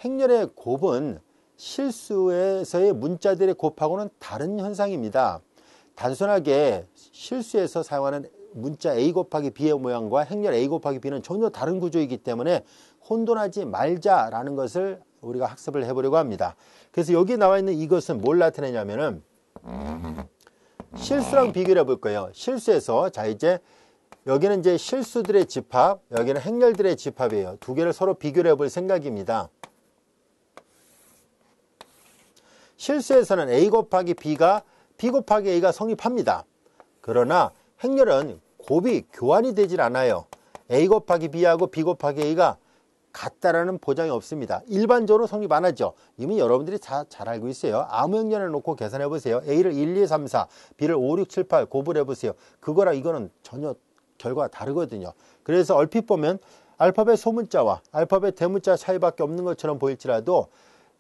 행렬의 곱은 실수에서의 문자들의 곱하고는 다른 현상입니다. 단순하게 실수에서 사용하는 문자 A 곱하기 B의 모양과 행렬 A 곱하기 B는 전혀 다른 구조이기 때문에 혼돈하지 말자라는 것을 우리가 학습을 해보려고 합니다. 그래서 여기 나와 있는 이것은 뭘 나타내냐면은 실수랑 비교를 해볼 거예요. 실수에서 자 이제 여기는 이제 실수들의 집합, 여기는 행렬들의 집합이에요. 두 개를 서로 비교를 해볼 생각입니다. 실수에서는 A 곱하기 B가 B 곱하기 A가 성립합니다. 그러나 행렬은 곱이 교환이 되질 않아요. A 곱하기 B하고 B 곱하기 A가 같다라는 보장이 없습니다. 일반적으로 성립 안 하죠. 이미 여러분들이 다 잘 알고 있어요. 아무 행렬을 놓고 계산해 보세요. A를 1, 2, 3, 4, B를 5, 6, 7, 8 곱을 해보세요. 그거랑 이거는 전혀 결과가 다르거든요. 그래서 얼핏 보면 알파벳 소문자와 알파벳 대문자 차이밖에 없는 것처럼 보일지라도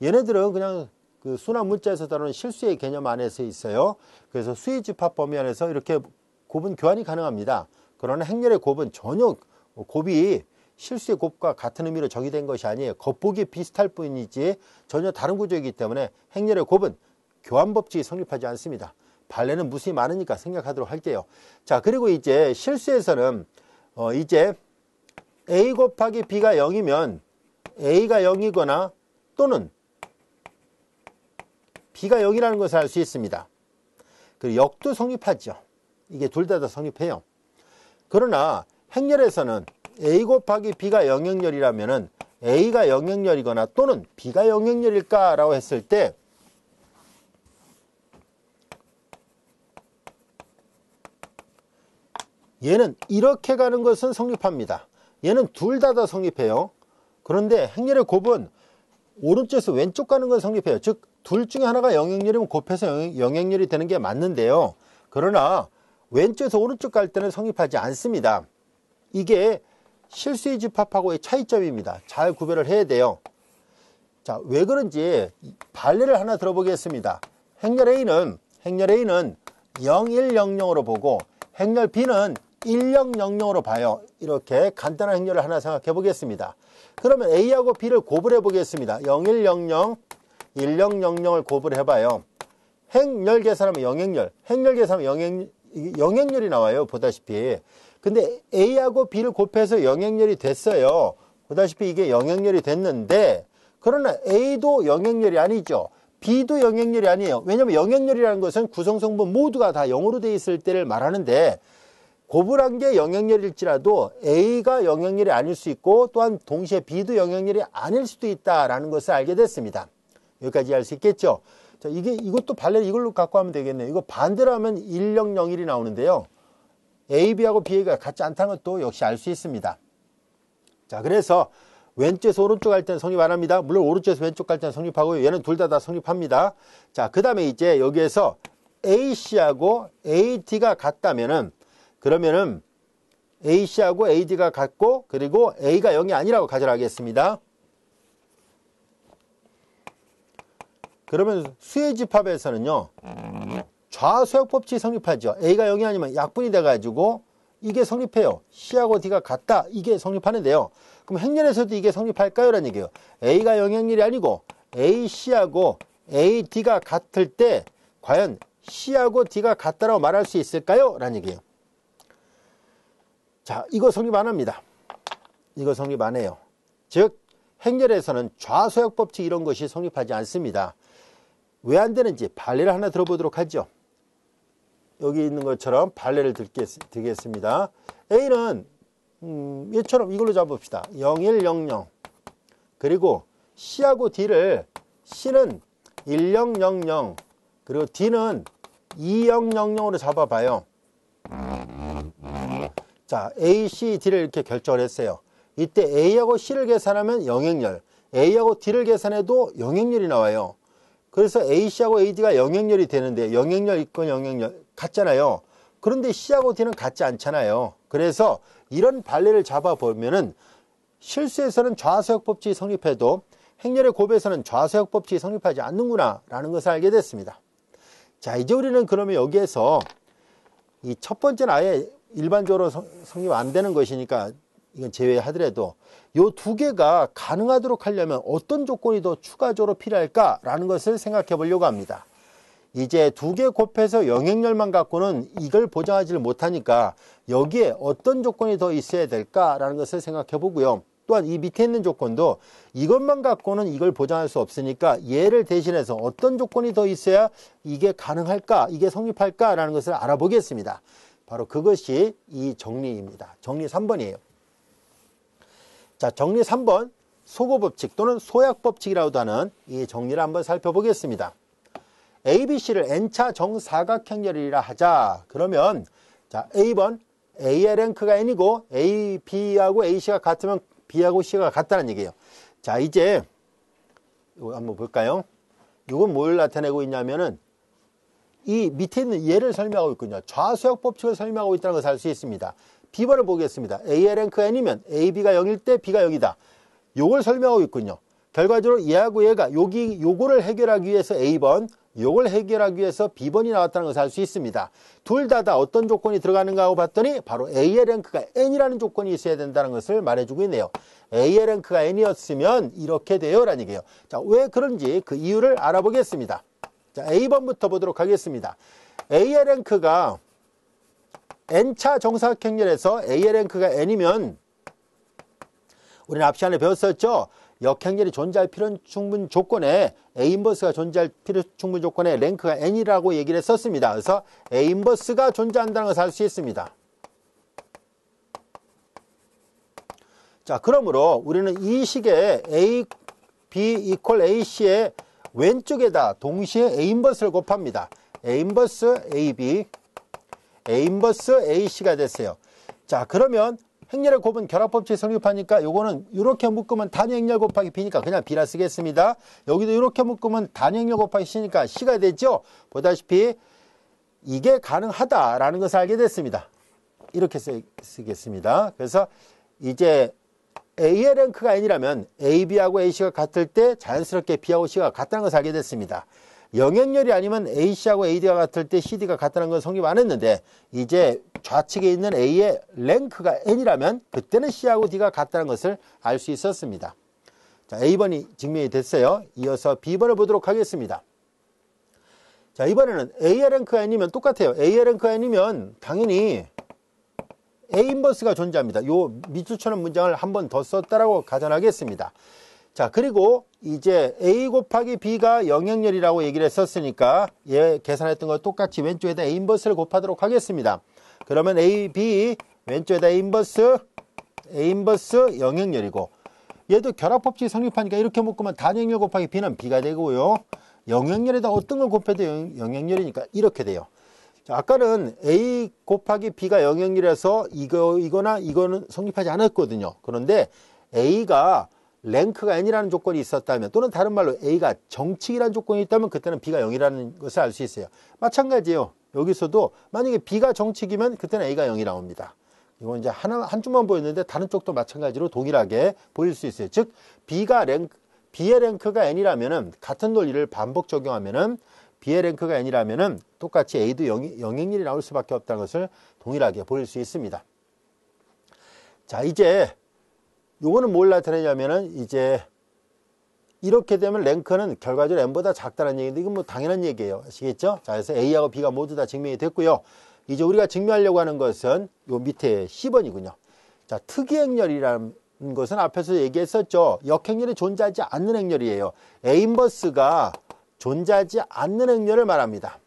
얘네들은 그냥 그 순환 문자에서 다루는 실수의 개념 안에서 있어요. 그래서 수의 집합 범위 안에서 이렇게 곱은 교환이 가능합니다. 그러나 행렬의 곱은 전혀 곱이 실수의 곱과 같은 의미로 정의된 것이 아니에요. 겉보기 비슷할 뿐이지 전혀 다른 구조이기 때문에 행렬의 곱은 교환 법칙이 성립하지 않습니다. 발레는 무수히 많으니까 생략하도록 할게요. 자, 그리고 이제 실수에서는 이제 A 곱하기 B가 0이면 A가 0이거나 또는 B가 0이라는 것을 알 수 있습니다. 그리고 역도 성립하죠. 이게 둘 다 성립해요. 그러나 행렬에서는 A 곱하기 B가 영행렬이라면은 A가 영행렬이거나 또는 B가 영행렬일까 라고 했을 때 얘는 이렇게 가는 것은 성립합니다. 얘는 둘 다 성립해요. 그런데 행렬의 곱은 오른쪽에서 왼쪽 가는 건 성립해요. 즉 둘 중에 하나가 영행렬이면 곱해서 영행렬이 되는 게 맞는데요. 그러나 왼쪽에서 오른쪽 갈 때는 성립하지 않습니다. 이게 실수의 집합하고의 차이점입니다. 잘 구별을 해야 돼요. 자, 왜 그런지 발레를 하나 들어보겠습니다. 행렬 A는 0100으로 보고 행렬 B는 1000으로 봐요. 이렇게 간단한 행렬을 하나 생각해 보겠습니다. 그러면 A하고 B를 곱을 해 보겠습니다. 0100, 1000을 곱을 해봐요. 행렬 계산하면 영행렬, 행렬 계산하면 영행렬이 나와요. 보다시피. 근데 A하고 B를 곱해서 영행렬이 됐어요. 보다시피 이게 영행렬이 됐는데 그러나 A도 영행렬이 아니죠. B도 영행렬이 아니에요. 왜냐하면 영행렬이라는 것은 구성성분 모두가 다 0으로 되어 있을 때를 말하는데 곱을 한 게 영행렬일지라도 A가 영행렬이 아닐 수 있고 또한 동시에 B도 영행렬이 아닐 수도 있다라는 것을 알게 됐습니다. 여기까지 알 수 있겠죠. 자, 이것도 발레 이걸로 갖고 하면 되겠네요. 이거 반대로 하면 1001이 나오는데요. A, B하고 B가 같지 않다는 것도 역시 알 수 있습니다. 자, 그래서 왼쪽에서 오른쪽 갈 때는 성립 안 합니다. 물론 오른쪽에서 왼쪽 갈 때는 성립하고요. 얘는 둘 다 성립합니다. 자, 그 다음에 이제 여기에서 AC하고 AD가 같다면은 그러면은 AC하고 AD가 같고 그리고 A가 0이 아니라고 가정하겠습니다. 그러면 수의 집합에서는요. 좌수역 법칙이 성립하죠. A가 0이 아니면 약분이 돼가지고 이게 성립해요. C하고 D가 같다. 이게 성립하는데요. 그럼 행렬에서도 이게 성립할까요? 라는 얘기예요. A가 영행렬이 아니고 AC하고 AD가 같을 때 과연 C하고 D가 같다라고 말할 수 있을까요? 라는 얘기예요. 자, 이거 성립 안 합니다. 이거 성립 안 해요. 즉 행렬에서는 좌수역 법칙 이런 것이 성립하지 않습니다. 왜 안 되는지 발레를 하나 들어보도록 하죠. 여기 있는 것처럼 발레를 들겠습니다. A는 얘처럼 이걸로 잡읍시다. 0100 그리고 C하고 D를 C는 1000 그리고 D는 2000으로 잡아봐요. 자, A, C, D를 이렇게 결정을 했어요. 이때 A하고 C를 계산하면 영행렬, A하고 D를 계산해도 영행렬이 나와요. 그래서 AC하고 AD가 영행렬이 되는데 영행렬 있건 영행렬 같잖아요. 그런데 C하고 D는 같지 않잖아요. 그래서 이런 발레를 잡아보면은 실수에서는 좌수역 법칙이 성립해도 행렬의 곱에서는 좌수역 법칙이 성립하지 않는구나 라는 것을 알게 됐습니다. 자, 이제 우리는 그러면 여기에서 이 첫 번째는 아예 일반적으로 성립 안 되는 것이니까 이건 제외하더라도 요 두 개가 가능하도록 하려면 어떤 조건이 더 추가적으로 필요할까라는 것을 생각해 보려고 합니다. 이제 두 개 곱해서 영행열만 갖고는 이걸 보장하지 못하니까 여기에 어떤 조건이 더 있어야 될까라는 것을 생각해 보고요. 또한 이 밑에 있는 조건도 이것만 갖고는 이걸 보장할 수 없으니까 얘를 대신해서 어떤 조건이 더 있어야 이게 가능할까, 이게 성립할까라는 것을 알아보겠습니다. 바로 그것이 이 정리입니다. 정리 3번이에요. 자, 정리 3번 소거법칙 또는 소약법칙이라고도 하는 이 정리를 한번 살펴보겠습니다. ABC를 N차 정사각형열이라 하자. 그러면 자, A번 A의 랭크가 N이고 A, B하고 AC가 같으면 B하고 C가 같다는 얘기예요. 자, 이제 이거 한번 볼까요? 이건 뭘 나타내고 있냐면은 이 밑에 있는 얘를 설명하고 있군요. 좌수역 법칙을 설명하고 있다는 것을 알 수 있습니다. B번을 보겠습니다. A의 랭크가 N이면 A, B가 0일 때 B가 0이다. 요걸 설명하고 있군요. 결과적으로 얘하고 얘가 요거를 해결하기 위해서 A번, 요걸 해결하기 위해서 B번이 나왔다는 것을 알 수 있습니다. 둘 다 어떤 조건이 들어가는가 하고 봤더니 바로 A의 랭크가 N이라는 조건이 있어야 된다는 것을 말해주고 있네요. A의 랭크가 N이었으면 이렇게 돼요 라는 얘기예요. 자, 왜 그런지 그 이유를 알아보겠습니다. 자, A번부터 보도록 하겠습니다. A의 랭크가 N차 정사각형열에서 A의 랭크가 N이면 우리는 앞 시간에 배웠었죠. 역행열이 존재할 필요 충분 조건에 A 인버스가 존재할 필요 충분 조건에 랭크가 N이라고 얘기를 했었습니다. 그래서 A 인버스가 존재한다는 것을 알 수 있습니다. 자, 그러므로 우리는 이 식의 A, B 이퀄 AC의 왼쪽에다 동시에 A 인버스를 곱합니다. A 인버스 AB, A 인버스 AC가 됐어요. 자, 그러면 행렬의 곱은 결합법칙이 성립하니까 요거는 이렇게 묶으면 단위 행렬 곱하기 B니까 그냥 B라 쓰겠습니다. 여기도 이렇게 묶으면 단위 행렬 곱하기 C니까 C가 되죠. 보다시피 이게 가능하다라는 것을 알게 됐습니다. 이렇게 쓰겠습니다. 그래서 이제 A의 랭크가 N이라면 A, B하고 AC가 같을 때 자연스럽게 B하고 C가 같다는 것을 알게 됐습니다. 영행열이 아니면 AC하고 AD가 같을 때 CD가 같다는 건 성립 안 했는데 이제 좌측에 있는 A의 랭크가 N이라면 그때는 C하고 D가 같다는 것을 알 수 있었습니다. 자, A번이 증명이 됐어요. 이어서 B번을 보도록 하겠습니다. 자, 이번에는 A의 랭크가 N이면 똑같아요. A의 랭크가 N이면 당연히 A 인버스가 존재합니다. 요 밑줄쳐놓은 문장을 한 번 더 썼다라고 가정하겠습니다. 자, 그리고 이제 A 곱하기 B가 영행열이라고 얘기를 했었으니까 얘 계산했던 거 똑같이 왼쪽에다 A 인버스를 곱하도록 하겠습니다. 그러면 A, B 왼쪽에다 A 인버스 영행열이고 얘도 결합법칙이 성립하니까 이렇게 묶으면 단행열 곱하기 B는 B가 되고요. 영행열에다 어떤 걸 곱해도 영행열이니까 이렇게 돼요. 자, 아까는 A 곱하기 B가 영행열이라서 이거는 성립하지 않았거든요. 그런데 A가 랭크가 N이라는 조건이 있었다면 또는 다른 말로 A가 정칙이라는 조건이 있다면 그때는 B가 0이라는 것을 알 수 있어요. 마찬가지예요. 여기서도 만약에 B가 정칙이면 그때는 A가 0이 나옵니다. 이건 이제 한 줄만 보였는데 다른 쪽도 마찬가지로 동일하게 보일 수 있어요. 즉 B의 랭크가 N이라면은 같은 논리를 반복 적용하면은 B의 랭크가 N이라면은 똑같이 A도 영행열이 나올 수밖에 없다는 것을 동일하게 보일 수 있습니다. 자, 이제 요거는 뭘 나타내냐면은 이제 이렇게 되면 랭크는 결과적으로 N보다 작다는 얘기인데 이건 뭐 당연한 얘기예요. 아시겠죠? 자, 그래서 A하고 B가 모두 다 증명이 됐고요. 이제 우리가 증명하려고 하는 것은 요 밑에 C번이군요. 자, 특이행렬이라는 것은 앞에서 얘기했었죠. 역행렬이 존재하지 않는 행렬이에요. A 인버스가 존재하지 않는 행렬을 말합니다.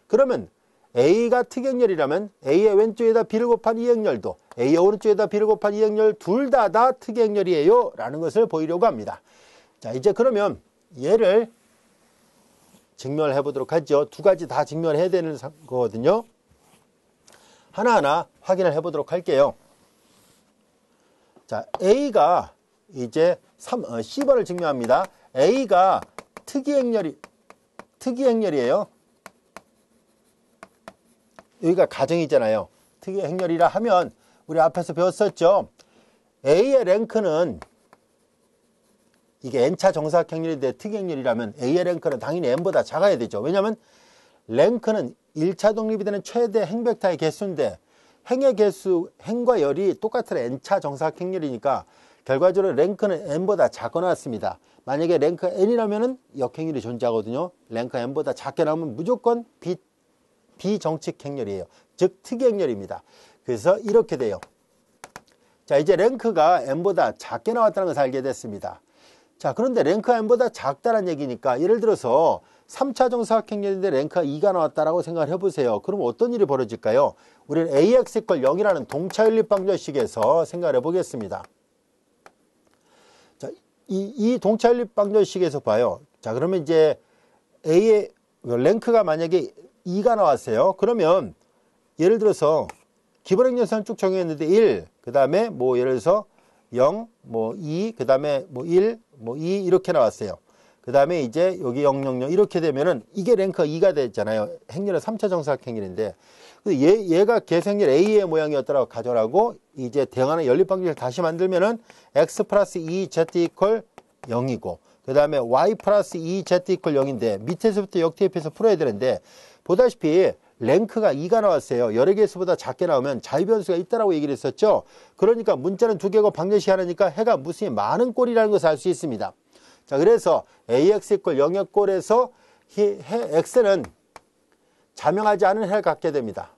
그러면 A가 특이행렬이라면 A의 왼쪽에다 B를 곱한 이 행렬도 A의 오른쪽에다 B를 곱한 이 행렬 둘 다 특이행렬이에요 라는 것을 보이려고 합니다. 자, 이제 그러면 얘를 증명을 해보도록 하죠. 두 가지 다 증명을 해야 되는 거거든요. 하나하나 확인을 해보도록 할게요. 자, A가 이제 C번을 증명합니다. A가 특이행렬이에요. 여기가 가정이잖아요. 특이행렬이라 하면 우리 앞에서 배웠었죠. A의 랭크는 이게 N차 정사각형열인데 특이행렬이라면 A의 랭크는 당연히 N보다 작아야 되죠. 왜냐하면 랭크는 1차 독립이 되는 최대 행벡터의 개수인데 행의 개수, 행과 열이 똑같은 n차 정사각 행렬이니까 결과적으로 랭크는 n보다 작게 나왔습니다. 만약에 랭크 n이라면 역행렬이 존재하거든요. 랭크 n보다 작게 나오면 무조건 비정칙 행렬이에요. 즉 특이 행렬입니다. 그래서 이렇게 돼요. 자, 이제 랭크가 n보다 작게 나왔다는 것을 알게 됐습니다. 자, 그런데 랭크가 n보다 작다는 얘기니까 예를 들어서 3차 정사각 행렬인데 랭크가 2가 나왔다라고 생각을 해보세요. 그럼 어떤 일이 벌어질까요? 우리는 ax = 0이라는 동차 연립 방정식에서 생각을 해보겠습니다. 자, 이 동차 연립 방정식에서 봐요. 자, 그러면 이제 a의 랭크가 만약에 2가 나왔어요. 그러면 예를 들어서 기본 행렬선 쭉 정했는데 1, 그 다음에 뭐 예를 들어서 0, 뭐 2, 그 다음에 뭐 1, 뭐 2 이렇게 나왔어요. 그 다음에 이제 여기 0, 0, 0 이렇게 되면은 이게 랭크가 2가 됐잖아요. 행렬은 3차 정사각 행렬인데 얘가 계수행렬 A의 모양이었더라고 가져라고 이제 대응하는 연립방정식을 다시 만들면은 x 플러스 2z 이퀄 0이고 그 다음에 y 플러스 2z 이퀄 0인데 밑에서부터 역대입해서 풀어야 되는데 보다시피 랭크가 2가 나왔어요. 여러 개수보다 작게 나오면 자유변수가 있다라고 얘기를 했었죠. 그러니까 문자는 2개고 방정식이 하나니까 해가 무수히 많은 꼴이라는 것을 알 수 있습니다. 자, 그래서 ax = 0의 꼴에서 x는 자명하지 않은 해를 갖게 됩니다.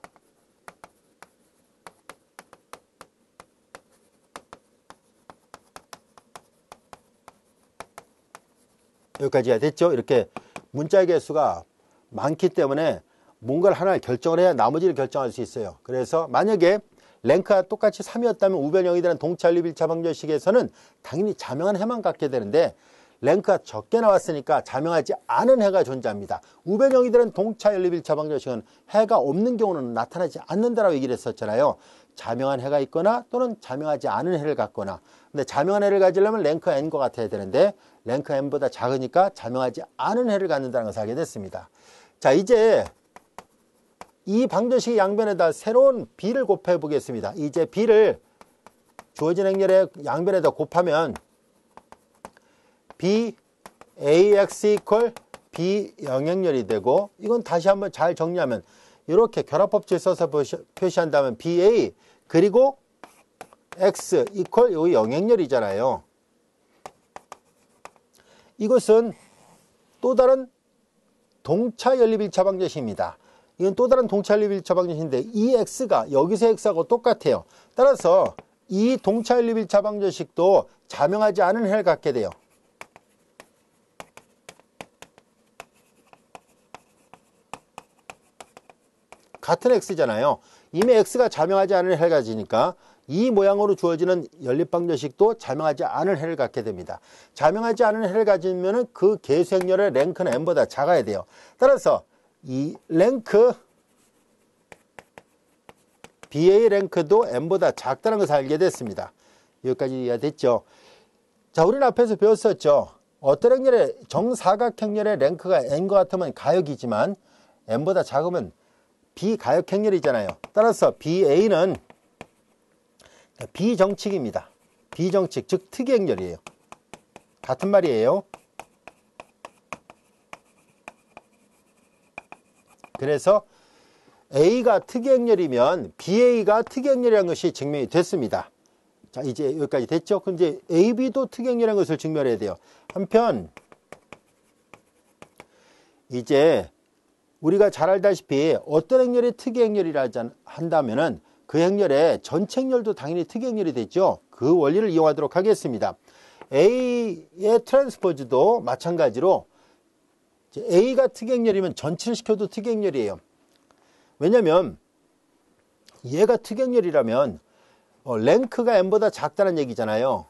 여기까지가 됐죠? 이렇게 문자의 개수가 많기 때문에 뭔가를 하나를 결정을 해야 나머지를 결정할 수 있어요. 그래서 만약에 랭크가 똑같이 3이었다면 우변 0이 되는 동차 연립 1차 방정식에서는 당연히 자명한 해만 갖게 되는데 랭크가 적게 나왔으니까 자명하지 않은 해가 존재합니다. 우변 0이 되는 동차 연립 1차 방정식은 해가 없는 경우는 나타나지 않는다라고 얘기를 했었잖아요. 자명한 해가 있거나 또는 자명하지 않은 해를 갖거나 근데 자명한 해를 가지려면 랭크가 n과 같아야 되는데 랭크가 n보다 작으니까 자명하지 않은 해를 갖는다는 것을 알게 됐습니다. 자, 이제 이 방정식 양변에다 새로운 b를 곱해 보겠습니다. 이제 b를 주어진 행렬의 양변에다 곱하면 b ax = b 영행렬이 되고 이건 다시 한번 잘 정리하면 이렇게 결합법칙을 써서 표시한다면 ba 그리고 x = 요 영행렬이잖아요. 이것은 또 다른 동차 연립 1차 방정식입니다. 이건 또 다른 동차 연립 1차 방정식인데 이 x가 여기서 x하고 똑같아요. 따라서 이 동차 연립 1차 방정식도 자명하지 않은 해를 갖게 돼요. 같은 x잖아요. 이미 x가 자명하지 않은 해를 가지니까 이 모양으로 주어지는 연립방정식도 자명하지 않은 해를 갖게 됩니다. 자명하지 않은 해를 가지면 그 개수행렬의 랭크는 n보다 작아야 돼요. 따라서 이 랭크 BA 랭크도 n보다 작다는 것을 알게 됐습니다. 여기까지 이해됐죠? 자, 우리는 앞에서 배웠었죠. 어떤 행렬의 정사각 행렬의 랭크가 n과 같으면 가역이지만 n보다 작으면 비가역 행렬이잖아요. 따라서 BA는 비정칙입니다. 비정칙, 즉 특이 행렬이에요. 같은 말이에요. 그래서 A가 특이 행렬이면 BA가 특이 행렬이라는 것이 증명이 됐습니다. 자, 이제 여기까지 됐죠? 그럼 이제 AB도 특이 행렬이라는 것을 증명해야 돼요. 한편 이제 우리가 잘 알다시피 어떤 행렬이 특이 행렬이라 한다면은 그 행렬의 전체 행렬도 당연히 특이 행렬이 됐죠. 그 원리를 이용하도록 하겠습니다. A의 트랜스포즈도 마찬가지로 A가 특이 행렬이면 전체를 시켜도 특이 행렬이에요. 왜냐면 얘가 특이 행렬이라면 랭크가 n보다 작다는 얘기잖아요.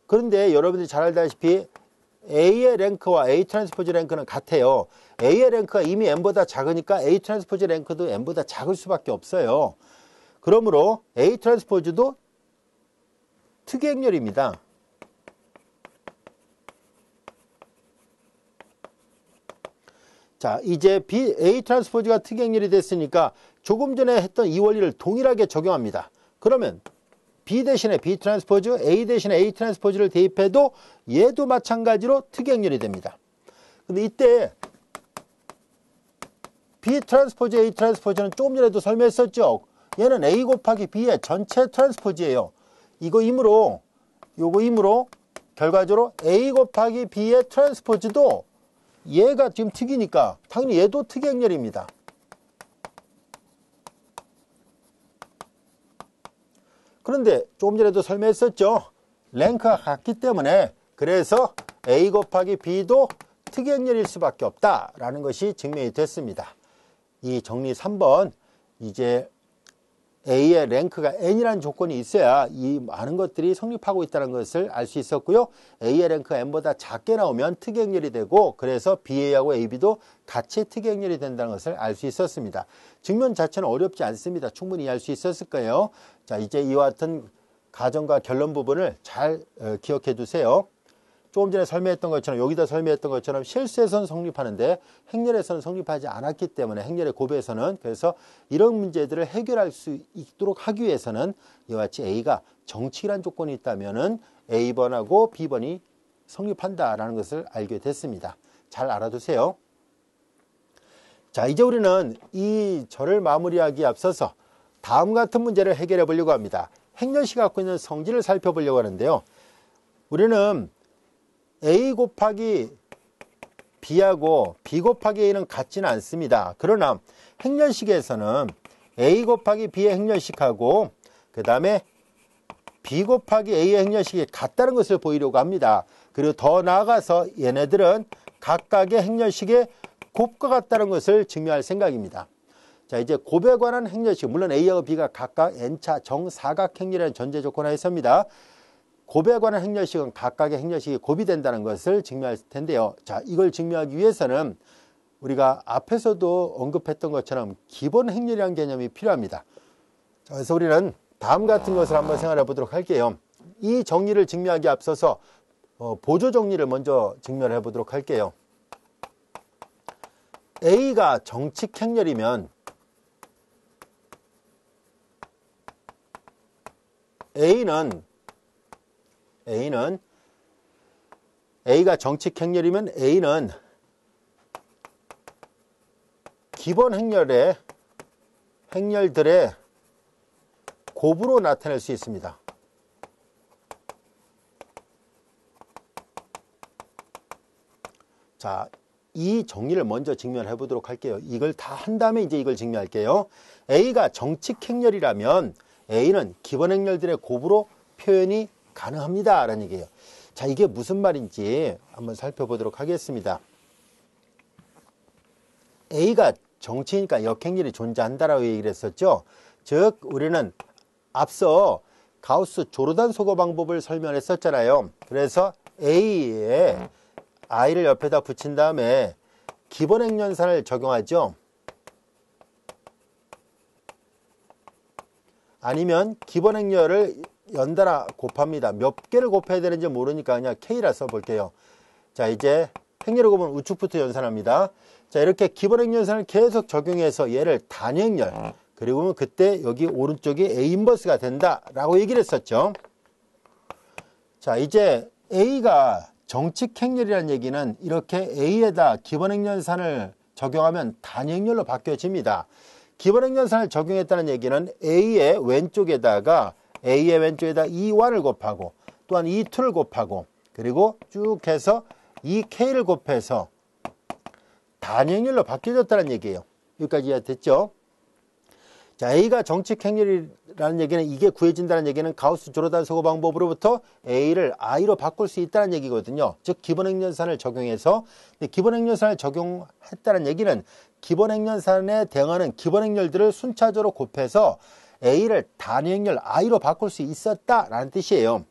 그런데 여러분들이 잘 알다시피 A의 랭크와 A 트랜스포즈 랭크는 같아요. A의 랭크가 이미 n보다 작으니까 A 트랜스포즈 랭크도 n보다 작을 수밖에 없어요. 그러므로 A 트랜스포즈도 특이 행렬입니다. 자, 이제 A 트랜스포즈가 특이 행렬이 됐으니까 조금 전에 했던 이 원리를 동일하게 적용합니다. 그러면 B 대신에 B 트랜스포즈, A 대신에 A 트랜스포즈를 대입해도 얘도 마찬가지로 특이 행렬이 됩니다. 근데 이때 B 트랜스포즈, A 트랜스포즈는 조금 전에도 설명했었죠. 얘는 A 곱하기 B의 전체 트랜스포즈예요. 요거 임으로 결과적으로 A 곱하기 B의 트랜스포즈도 얘가 지금 특이니까 당연히 얘도 특이 행렬입니다. 그런데 조금 전에도 설명했었죠. 랭크가 같기 때문에 그래서 A 곱하기 B도 특이 행렬일 수밖에 없다라는 것이 증명이 됐습니다. 이 정리 3번 이제 A의 랭크가 N이라는 조건이 있어야 이 많은 것들이 성립하고 있다는 것을 알 수 있었고요. A의 랭크가 N보다 작게 나오면 특이 행렬이 되고 그래서 BA하고 AB도 같이 특이 행렬이 된다는 것을 알 수 있었습니다. 증명 자체는 어렵지 않습니다. 충분히 이해할 수 있었을 거예요. 자, 이제 이와 같은 가정과 결론 부분을 잘 기억해 두세요. 조금 전에 설명했던 것처럼 여기다 설명했던 것처럼 실수에서는 성립하는데 행렬에서는 성립하지 않았기 때문에 행렬의 고배에서는 그래서 이런 문제들을 해결할 수 있도록 하기 위해서는 이와 같이 A가 정칙이라는 조건이 있다면은 A번하고 B번이 성립한다라는 것을 알게 됐습니다. 잘 알아두세요. 자, 이제 우리는 이 절을 마무리하기에 앞서서 다음 같은 문제를 해결해 보려고 합니다. 행렬식이 갖고 있는 성질을 살펴보려고 하는데요. 우리는 A 곱하기 B하고 B 곱하기 A는 같지는 않습니다. 그러나 행렬식에서는 A 곱하기 B의 행렬식하고 그 다음에 B 곱하기 A의 행렬식이 같다는 것을 보이려고 합니다. 그리고 더 나아가서 얘네들은 각각의 행렬식의 곱과 같다는 것을 증명할 생각입니다. 자, 이제 곱에 관한 행렬식, 물론 A하고 B가 각각 N차 정사각행렬이라는 전제 조건 하에서입니다. 곱에 관한 행렬식은 각각의 행렬식이 곱이 된다는 것을 증명할 텐데요. 자, 이걸 증명하기 위해서는 우리가 앞에서도 언급했던 것처럼 기본 행렬이라는 개념이 필요합니다. 자, 그래서 우리는 다음 같은 것을 한번 생각해 보도록 할게요. 이 정리를 증명하기 앞서서 보조 정리를 먼저 증명해 보도록 할게요. A가 정칙 행렬이면 A가 정칙 행렬이면 A는 기본 행렬들의 곱으로 나타낼 수 있습니다. 자, 이 정리를 먼저 증명해 보도록 할게요. 이걸 다 한 다음에 이제 이걸 증명할게요. A가 정칙 행렬이라면 A는 기본 행렬들의 곱으로 표현이 가능합니다 라는 얘기예요. 자, 이게 무슨 말인지 한번 살펴보도록 하겠습니다. A가 정치니까 역행렬이 존재한다라고 얘기를 했었죠. 즉 우리는 앞서 가우스 조르단 소거 방법을 설명했었잖아요. 그래서 A에 I를 옆에다 붙인 다음에 기본 행렬산을 적용하죠. 아니면 기본 행렬을 연달아 곱합니다. 몇 개를 곱해야 되는지 모르니까 그냥 K라 써볼게요. 자, 이제 행렬을 곱은 우측부터 연산합니다. 자, 이렇게 기본 행렬산을 계속 적용해서 얘를 단행렬, 그리고 그때 여기 오른쪽이 A 인버스가 된다라고 얘기를 했었죠. 자, 이제 A가 정칙 행렬이라는 얘기는 이렇게 A에다 기본 행렬산을 적용하면 단행렬로 바뀌어집니다. 기본 행렬산을 적용했다는 얘기는 A의 왼쪽에다가 E1을 곱하고 또한 E2를 곱하고 그리고 쭉 해서 EK를 곱해서 단행렬로 바뀌어졌다는 얘기예요. 여기까지 이해됐죠? 자, A가 정칙 행렬이라는 얘기는 이게 구해진다는 얘기는 가우스 조르단 소거 방법으로부터 A를 I로 바꿀 수 있다는 얘기거든요. 즉 기본 행렬산을 적용해서 기본 행렬산을 적용했다는 얘기는 기본 행렬산에 대응하는 기본 행렬들을 순차적으로 곱해서 A를 단행렬 I로 바꿀 수 있었다라는 뜻이에요.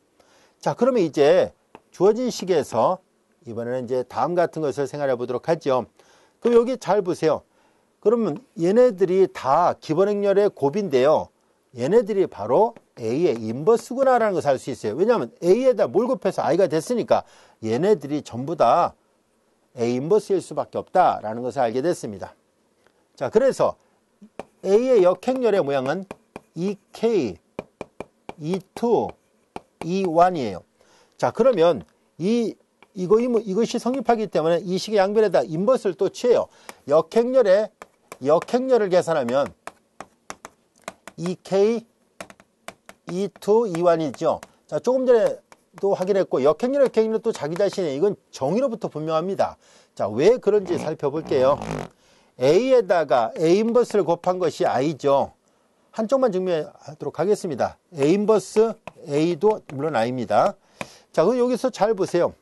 자, 그러면 이제 주어진 식에서 이번에는 이제 다음 같은 것을 생각해 보도록 하죠. 그럼 여기 잘 보세요. 그러면 얘네들이 다 기본 행렬의 곱인데요. 얘네들이 바로 A의 인버스구나라는 것을 알 수 있어요. 왜냐하면 A에다 뭘 곱해서 I가 됐으니까 얘네들이 전부 다 A 인버스일 수밖에 없다라는 것을 알게 됐습니다. 자, 그래서 A의 역행렬의 모양은 EK, E2, E1이에요. 자, 그러면 이것이 성립하기 때문에 이 식의 양변에다 인버스를 또 취해요. 역행렬을 계산하면 2K, E2, E1이죠. 자, 조금 전에 또 확인했고, 역행렬, 역행렬은 또 자기 자신의 이건 정의로부터 분명합니다. 자, 왜 그런지 살펴볼게요. A에다가 A 인버스를 곱한 것이 I죠. 한쪽만 증명하도록 하겠습니다. A 인버스 A도 물론 I입니다. 자, 그럼 여기서 잘 보세요.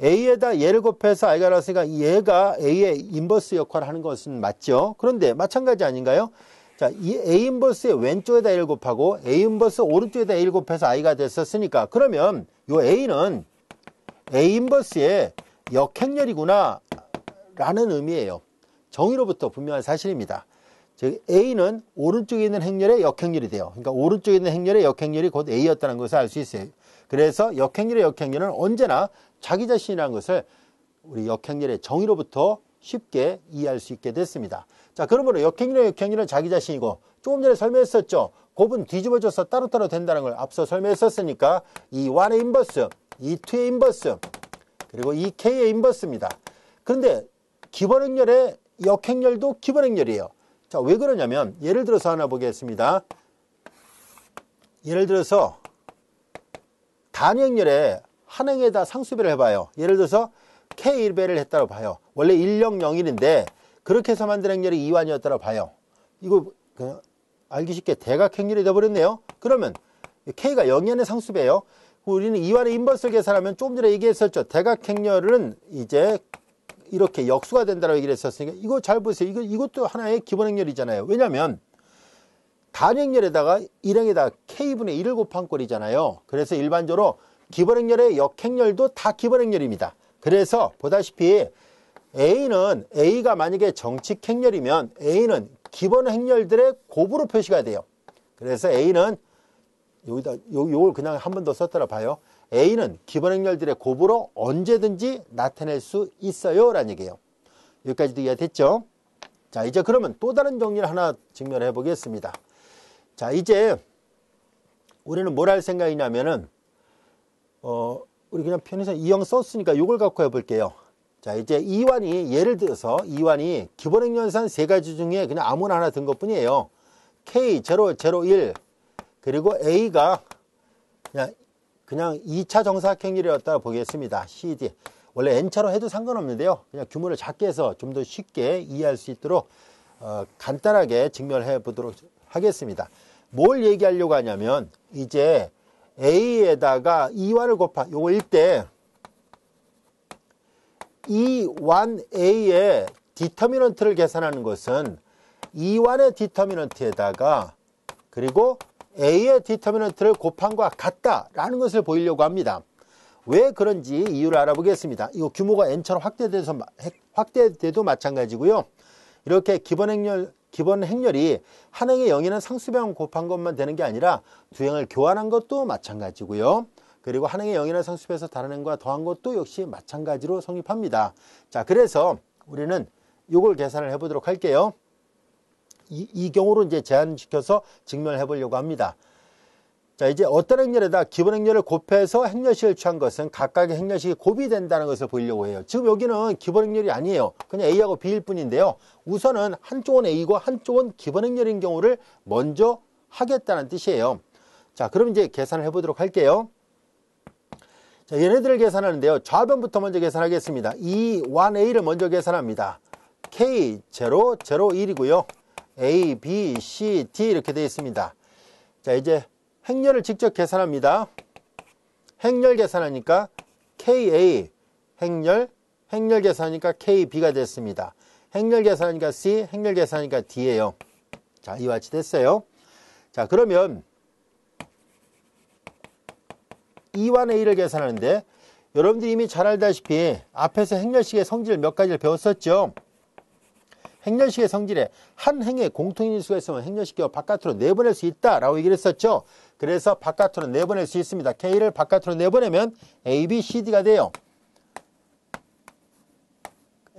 A에다 얘를 곱해서 I가 나왔으니까 얘가 A의 인버스 역할을 하는 것은 맞죠. 그런데 마찬가지 아닌가요? 자, 이 A 인버스의 왼쪽에다 A를 곱하고 A 인버스 오른쪽에다 A를 곱해서 I가 됐었으니까 그러면 요 A는 A 인버스의 역행렬이구나 라는 의미예요. 정의로부터 분명한 사실입니다. 즉 A는 오른쪽에 있는 행렬의 역행렬이 돼요. 그러니까 오른쪽에 있는 행렬의 역행렬이 곧 A였다는 것을 알 수 있어요. 그래서 역행렬의 역행렬은 언제나 자기 자신이라는 것을 우리 역행렬의 정의로부터 쉽게 이해할 수 있게 됐습니다. 자, 그러므로 역행렬의 역행렬은 자기 자신이고 조금 전에 설명했었죠. 곱은 뒤집어져서 따로따로 된다는 걸 앞서 설명했었으니까 이 1의 인버스, 이 2의 인버스, 그리고 이 K의 인버스입니다. 그런데 기본행렬의 역행렬도 기본행렬이에요. 자, 왜 그러냐면 예를 들어서 하나 보겠습니다. 예를 들어서 단위행렬에 한 행에다 상수배를 해봐요. 예를 들어서 K1배를 했다고 봐요. 원래 1001인데 그렇게 해서 만든 행렬이 2완이었다고 봐요. 이거 그냥 알기 쉽게 대각행렬이 되어버렸네요. 그러면 K가 0의 상수배예요. 우리는 2완의 인버스를 계산하면 조금 전에 얘기했었죠. 대각행렬은 이제 이렇게 역수가 된다고 얘기를 했었으니까 이거 잘 보세요. 이것도 하나의 기본행렬이잖아요. 왜냐하면 단위행렬에다가 1행에다가 K분의 1을 곱한 꼴이잖아요. 그래서 일반적으로 기본행렬의 역행렬도 다 기본행렬입니다. 그래서 보다시피 A가 만약에 정칙행렬이면 A는 기본행렬들의 곱으로 표시가 돼요. 그래서 A는 여기다 요걸 그냥 한 번 더 썼더라 봐요. A는 기본행렬들의 곱으로 언제든지 나타낼 수 있어요 라는 얘기예요. 여기까지도 이해됐죠? 자, 이제 그러면 또 다른 정리를 하나 증명해 보겠습니다. 자, 이제 우리는 뭘 할 생각이냐면은 우리 그냥 편의상 2형 썼으니까 이걸 갖고 해볼게요. 자, 이제 2완이 예를 들어서 2완이 기본행렬산 세 가지 중에 그냥 아무나 하나 든 것뿐이에요. K0, 0, 1 그리고 A가 그냥 2차 정사각행렬이었다고 보겠습니다. CD 원래 N차로 해도 상관없는데요. 그냥 규모를 작게 해서 좀 더 쉽게 이해할 수 있도록 간단하게 증명을 해 보도록 하겠습니다. 뭘 얘기하려고 하냐면 이제 A에다가 2완을 곱한 요거일 때 이 1A의 디터미넌트를 계산하는 것은 2완의 디터미넌트에다가 그리고 A의 디터미넌트를 곱한 것과 같다라는 것을 보이려고 합니다. 왜 그런지 이유를 알아보겠습니다. 이 규모가 n차로 확대돼도 마찬가지고요. 이렇게 기본 행렬이 한 행의 0에는 상수배만 곱한 것만 되는 게 아니라 두 행을 교환한 것도 마찬가지고요. 그리고 한 행의 0에는 상수배에서 다른 행과 더한 것도 역시 마찬가지로 성립합니다. 자, 그래서 우리는 이걸 계산을 해보도록 할게요. 이 경우로 이제 제한시켜서 증명을 해보려고 합니다. 자, 이제 어떤 행렬에다 기본 행렬을 곱해서 행렬식을 취한 것은 각각의 행렬식이 곱이 된다는 것을 보이려고 해요. 지금 여기는 기본 행렬이 아니에요. 그냥 A하고 B일 뿐인데요. 우선은 한쪽은 A고 한쪽은 기본 행렬인 경우를 먼저 하겠다는 뜻이에요. 자, 그럼 이제 계산을 해보도록 할게요. 자, 얘네들을 계산하는데요. 좌변부터 먼저 계산하겠습니다. 이 1A를 먼저 계산합니다. K, 0, 0, 1이고요. A, B, C, D 이렇게 되어 있습니다. 자, 이제 행렬을 직접 계산합니다. 행렬 계산하니까 KA 행렬 계산하니까 KB가 됐습니다. 행렬 계산하니까 C, 행렬 계산하니까 D예요. 자, 이와 같이 됐어요. 자, 그러면 2완A를 계산하는데 여러분들이 이미 잘 알다시피 앞에서 행렬식의 성질 몇 가지를 배웠었죠. 행렬식의 성질에 한 행에 공통인수가 있으면 행렬식과 바깥으로 내보낼 수 있다라고 얘기를 했었죠. 그래서 바깥으로 내보낼 수 있습니다. K를 바깥으로 내보내면 A, B, C, D가 돼요.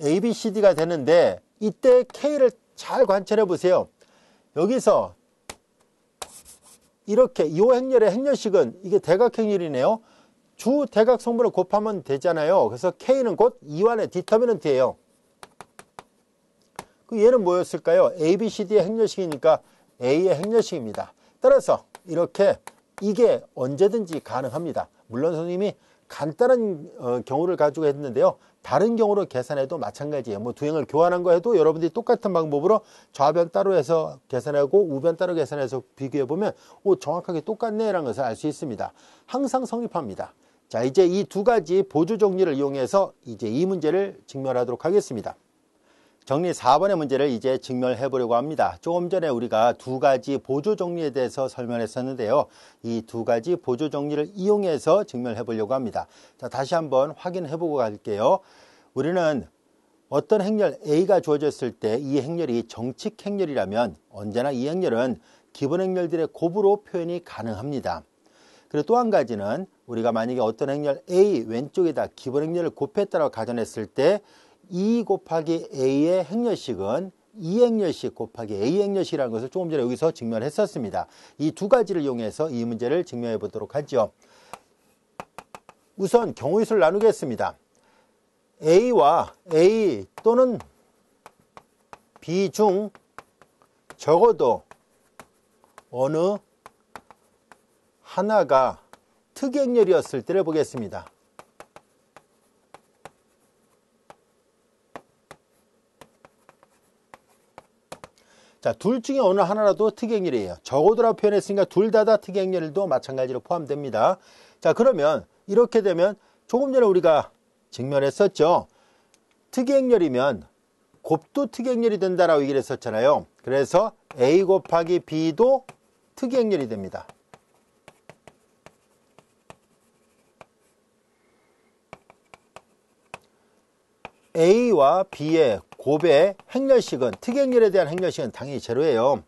A, B, C, D가 되는데 이때 K를 잘 관찰해 보세요. 여기서 이렇게 이 행렬의 행렬식은 이게 대각행렬이네요. 주 대각 성분을 곱하면 되잖아요. 그래서 K는 곧 2완의 디터미넌트예요. 그 얘는 뭐였을까요? A, B, C, D의 행렬식이니까 A의 행렬식입니다. 따라서 이렇게 이게 언제든지 가능합니다. 물론 선생님이 간단한 경우를 가지고 했는데요. 다른 경우로 계산해도 마찬가지예요. 뭐 두행을 교환한 거 해도 여러분들이 똑같은 방법으로 좌변 따로 해서 계산하고 우변 따로 계산해서 비교해 보면 정확하게 똑같네 라는 것을 알 수 있습니다. 항상 성립합니다. 자, 이제 이 두 가지 보조 정리를 이용해서 이제 이 문제를 증명하도록 하겠습니다. 정리 4번의 문제를 이제 증명해 보려고 합니다. 조금 전에 우리가 두 가지 보조 정리에 대해서 설명했었는데요. 이 두 가지 보조 정리를 이용해서 증명해 보려고 합니다. 자, 다시 한번 확인해 보고 갈게요. 우리는 어떤 행렬 A가 주어졌을 때 이 행렬이 정칙 행렬이라면 언제나 이 행렬은 기본 행렬들의 곱으로 표현이 가능합니다. 그리고 또 한 가지는 우리가 만약에 어떤 행렬 A 왼쪽에다 기본 행렬을 곱했다고 가정했을 때 2 곱하기 A의 행렬식은 2 행렬식 곱하기 A 행렬식이라는 것을 조금 전에 여기서 증명했었습니다. 이 두 가지를 이용해서 이 문제를 증명해 보도록 하죠. 우선 경우의 수를 나누겠습니다. A와 A 또는 B 중 적어도 어느 하나가 특행렬이었을 때를 보겠습니다. 자, 둘 중에 어느 하나라도 특행렬이에요. 적어도라고 표현했으니까 둘 다 특행렬도 마찬가지로 포함됩니다. 자, 그러면 이렇게 되면 조금 전에 우리가 증명했었죠. 특행렬이면 곱도 특행렬이 된다라고 얘기를 했었잖아요. 그래서 A 곱하기 B도 특행렬이 됩니다. A와 B의 곱의 행렬식은 특행렬에 대한 행렬식은 당연히 제로예요.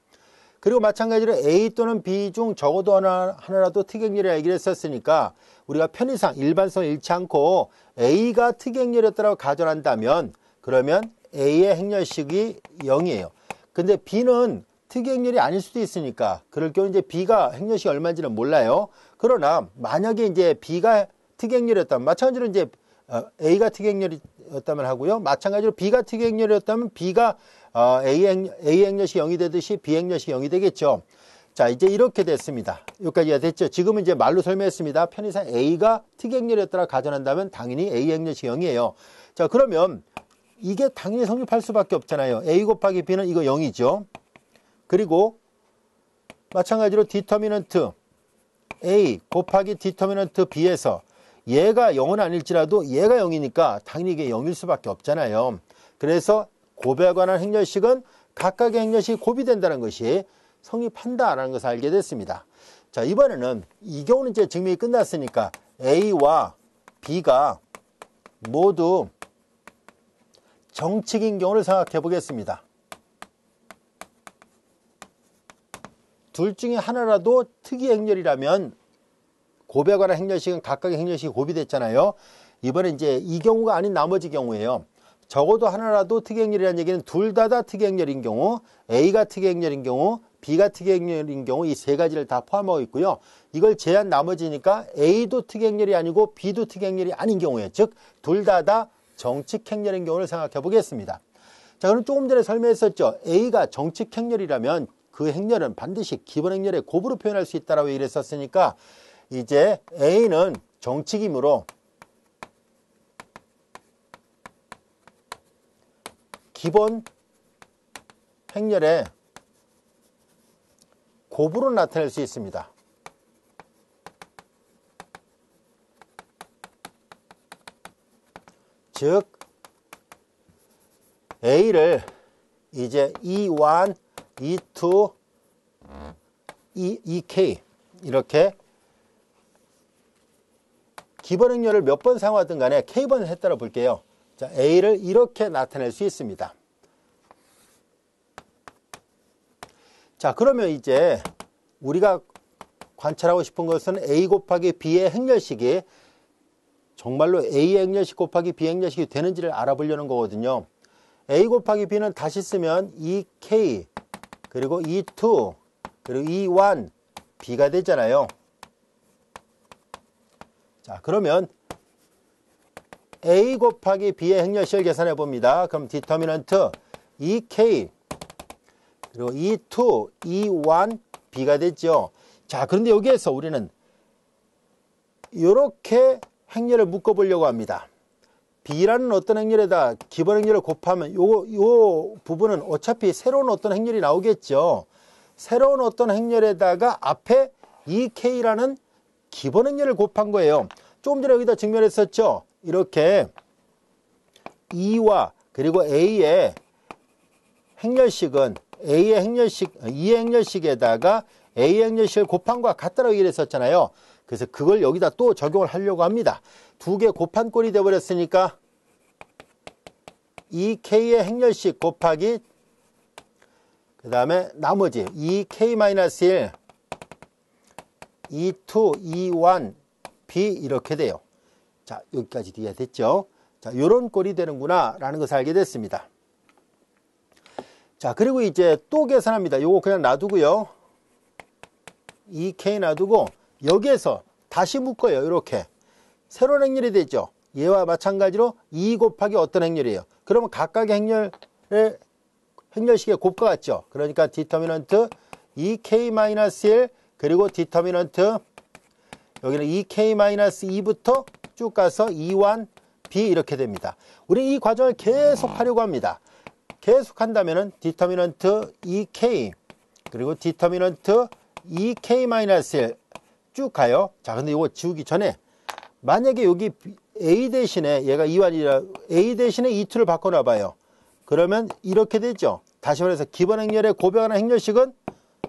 그리고 마찬가지로 A 또는 B 중 적어도 하나라도 특행렬이라 얘기를 했었으니까 우리가 편의상 일반성을 잃지 않고 A가 특행렬이었다고 가정한다면 그러면 A의 행렬식이 0이에요. 근데 B는 특행렬이 아닐 수도 있으니까 그럴 경우 이제 B가 행렬식이 얼마인지는 몰라요. 그러나 만약에 이제 B가 특행렬이었다면 마찬가지로 이제 A가 특행렬이었다면 하고요. 마찬가지로 B가 특행렬이었다면 B가 A 행렬식이 0이 되듯이 B 행렬식이 0이 되겠죠. 자, 이제 이렇게 됐습니다. 여기까지가 됐죠. 지금은 이제 말로 설명했습니다. 편의상 A가 특행렬이었다고 가정한다면 당연히 A 행렬식이 0이에요. 자, 그러면 이게 당연히 성립할 수밖에 없잖아요. A 곱하기 B는 이거 0이죠. 그리고 마찬가지로 디터미넌트 A 곱하기 디터미넌트 B에서 얘가 0은 아닐지라도 얘가 0이니까 당연히 이게 0일 수밖에 없잖아요. 그래서 곱에 관한 행렬식은 각각의 행렬식이 곱이 된다는 것이 성립한다라는 것을 알게 됐습니다. 자, 이번에는 이 경우는 이제 증명이 끝났으니까 A와 B가 모두 정칙인 경우를 생각해 보겠습니다. 둘 중에 하나라도 특이 행렬이라면 곱에 관한 행렬식은 각각의 행렬식이 곱이 됐잖아요. 이번에 이제 이 경우가 아닌 나머지 경우예요. 적어도 하나라도 특이행렬이라는 얘기는 둘 다 특이행렬인 경우, A가 특이행렬인 경우, B가 특이행렬인 경우 이 세 가지를 다 포함하고 있고요. 이걸 제한 나머지니까 A도 특이행렬이 아니고 B도 특이행렬이 아닌 경우에 즉 둘 다 정칙행렬인 경우를 생각해 보겠습니다. 자, 그럼 조금 전에 설명했었죠. A가 정칙행렬이라면 그 행렬은 반드시 기본 행렬의 곱으로 표현할 수 있다라고 얘기를 했었으니까 이제 A는 정칙이므로 기본 행렬의 곱으로 나타낼 수 있습니다. 즉 A를 이제 E1, E2, EK 이렇게 기본 행렬을 몇 번 사용하든 간에 K번 했다고 볼게요. 자, A를 이렇게 나타낼 수 있습니다. 자, 그러면 이제 우리가 관찰하고 싶은 것은 A 곱하기 B의 행렬식이 정말로 A의 행렬식 곱하기 B 행렬식이 되는지를 알아보려는 거거든요. A 곱하기 B는 다시 쓰면 EK 그리고 E2 그리고 E1 B가 되잖아요. 자, 그러면 A 곱하기 B의 행렬식을 계산해 봅니다. 그럼 디터미넌트 EK 그리고 E2, E1, B가 됐죠. 자, 그런데 여기에서 우리는 이렇게 행렬을 묶어보려고 합니다. B라는 어떤 행렬에다 기본 행렬을 곱하면 요 부분은 어차피 새로운 어떤 행렬이 나오겠죠. 새로운 어떤 행렬에다가 앞에 EK라는 기본 행렬을 곱한 거예요. 조금 전에 여기다 증명했었죠. 이렇게 E와 그리고 A의 행렬식은 A의 행렬식, E의 행렬식에다가 A의 행렬식을 곱한 거와 같다라고 얘기를 했었잖아요. 그래서 그걸 여기다 또 적용을 하려고 합니다. 두 개 곱한 꼴이 되어버렸으니까 EK의 행렬식 곱하기 그 다음에 나머지 EK-1 E2, E1, B 이렇게 돼요. 자, 여기까지 이해됐죠? 자, 요런 꼴이 되는구나 라는 것을 알게 됐습니다. 자, 그리고 이제 또 계산합니다. 요거 그냥 놔두고요. EK 놔두고 여기에서 다시 묶어요. 이렇게 새로운 행렬이 되죠. 얘와 마찬가지로 E 곱하기 어떤 행렬이에요. 그러면 각각의 행렬의 행렬식의 곱과 같죠. 그러니까 디터미넌트 EK-1 그리고 디터미넌트 여기는 EK-2부터 쭉 가서 E1, B 이렇게 됩니다. 우리 이 과정을 계속 하려고 합니다. 계속 한다면은 디터미넌트 EK 그리고 디터미넌트 EK-1 쭉 가요. 자, 근데 이거 지우기 전에 만약에 여기 A 대신에 얘가 E1이라 A 대신에 E2를 바꿔놔 봐요. 그러면 이렇게 되죠. 다시 말해서 기본 행렬에 고백하는 행렬식은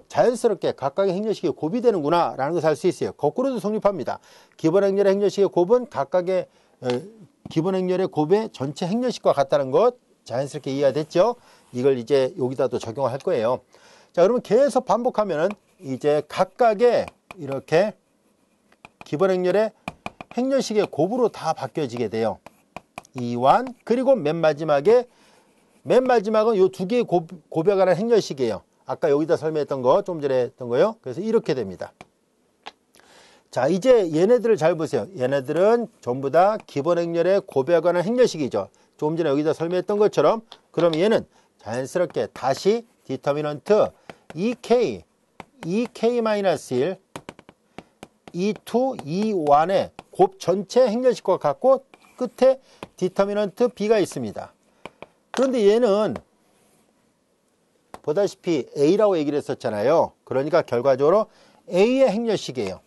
자연스럽게 각각의 행렬식이 곱이 되는구나 라는 것을 알 수 있어요. 거꾸로도 성립합니다. 기본 행렬의 행렬식의 곱은 각각의 기본 행렬의 곱의 전체 행렬식과 같다는 것 자연스럽게 이해가 됐죠. 이걸 이제 여기다 또 적용할 거예요. 자, 그러면 계속 반복하면은 이제 각각의 이렇게 기본 행렬의 행렬식의 곱으로 다 바뀌어지게 돼요. E1 그리고 맨 마지막은 이 두 개의 곱에 관한 행렬식이에요. 아까 여기다 설명했던 거 좀 전에 했던 거요. 그래서 이렇게 됩니다. 자, 이제 얘네들을 잘 보세요. 얘네들은 전부 다 기본 행렬의 곱에 관한 행렬식이죠. 조금 전에 여기다 설명했던 것처럼 그럼 얘는 자연스럽게 다시 디터미넌트 EK, EK-1, E2, E1의 곱 전체 행렬식과 같고 끝에 디터미넌트 B가 있습니다. 그런데 얘는 보다시피 A라고 얘기를 했었잖아요. 그러니까 결과적으로 A의 행렬식이에요.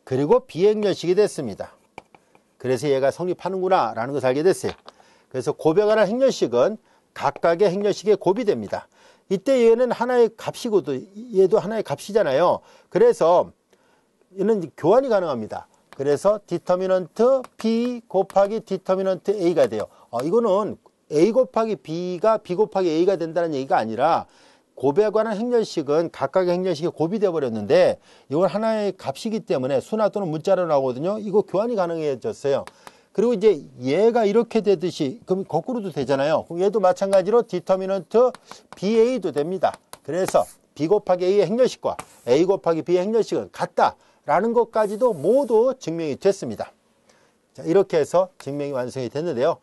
그리고 B의 행렬식이 됐습니다. 그래서 얘가 성립하는구나 라는 것을 알게 됐어요. 그래서 곱에 관한 행렬식은 각각의 행렬식의 곱이 됩니다. 이때 얘는 하나의 값이고 얘도 하나의 값이잖아요. 그래서 얘는 교환이 가능합니다. 그래서 디터미넌트 B 곱하기 디터미넌트 A가 돼요. 이거는 A 곱하기 B가 B 곱하기 A가 된다는 얘기가 아니라 곱에 관한 행렬식은 각각의 행렬식이 곱이 되어버렸는데 이건 하나의 값이기 때문에 수나 또는 문자로 나오거든요. 이거 교환이 가능해졌어요. 그리고 이제 얘가 이렇게 되듯이 그럼 거꾸로도 되잖아요. 그럼 얘도 마찬가지로 디터미넌트 BA도 됩니다. 그래서 B 곱하기 A의 행렬식과 A 곱하기 B의 행렬식은 같다라는 것까지도 모두 증명이 됐습니다. 자, 이렇게 해서 증명이 완성이 됐는데요.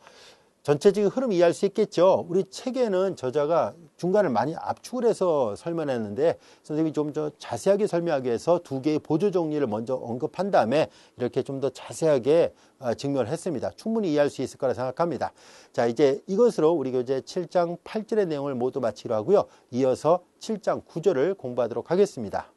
전체적인 흐름 이해할 수 있겠죠. 우리 책에는 저자가 중간을 많이 압축을 해서 설명했는데 선생님이 좀 더 자세하게 설명하기 위해서 두 개의 보조 정리를 먼저 언급한 다음에 이렇게 좀 더 자세하게 증명을 했습니다. 충분히 이해할 수 있을 거라 생각합니다. 자, 이제 이것으로 우리 교재 7장 8절의 내용을 모두 마치기로 하고요. 이어서 7장 9절을 공부하도록 하겠습니다.